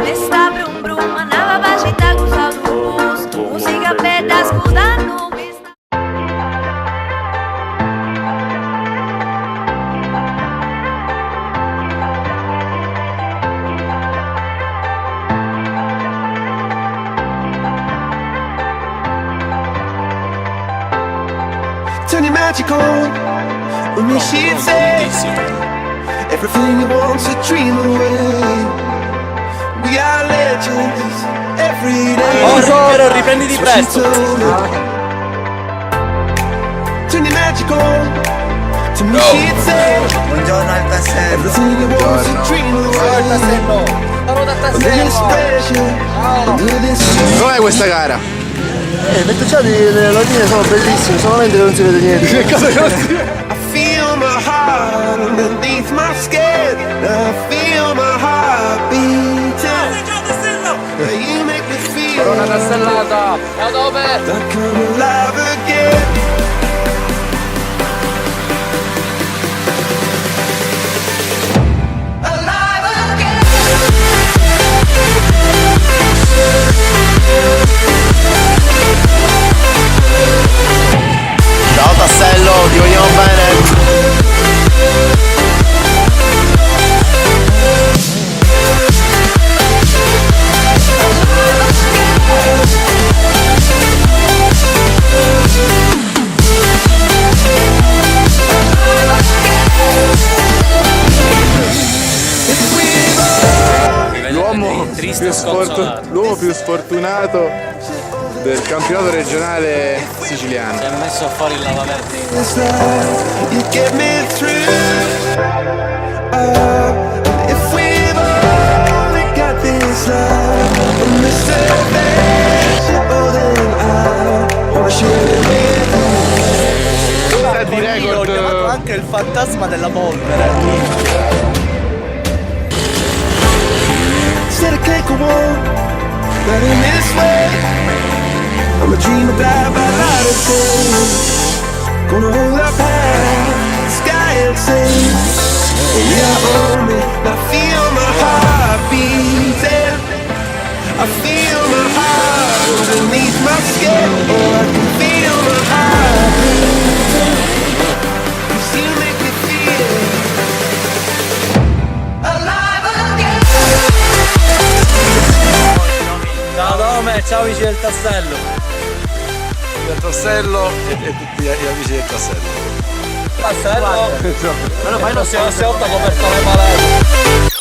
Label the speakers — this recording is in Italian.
Speaker 1: Esta brum brum, andava vagita com os autobus, música preta escuda nuvens.
Speaker 2: Turn your magic on when we she'd say everything you want to dream away. We are legends every day.
Speaker 3: Però riprenditi presto.
Speaker 2: Turn your magic on to me she'd say
Speaker 4: Buongiorno al tassello.
Speaker 2: everything you want to dream away. Under this pressure, under this
Speaker 5: Com'è questa gara?
Speaker 6: I pettucciati alla fine sono bellissimi, solamente che non si vede niente.
Speaker 2: I feel my heart underneath my skin. I feel my heart beating. You make me feel
Speaker 3: Una tassellata. E dove?
Speaker 2: like I'm alive again.
Speaker 1: Alive again.
Speaker 6: Ciao tassello, ti vogliamo bene.
Speaker 5: L'uomo più sfortunato del campionato regionale siciliano.
Speaker 3: Si è messo a fare il lavamento.
Speaker 2: It's like you get me through. If we've only got this love on this surface, oh then I wanna share it with you.
Speaker 5: Di
Speaker 3: Io ho chiamato
Speaker 5: record
Speaker 3: anche il fantasma della polvere.
Speaker 2: Said I can't go on, not in this way. I'm a dreamer, blind by light of day. Gonna hold up high, sky and sing. We are on it, I feel my heart beating. I feel my heart underneath my skin. Oh, I can feel my heart beating. 'Cause you make me feel
Speaker 1: Alive again.
Speaker 3: Ciao Dome, ciao amici del tassello.
Speaker 5: del tassello e tutti gli amici del tassello.
Speaker 3: Tassello? Ma no, ma non si è coperto le palette.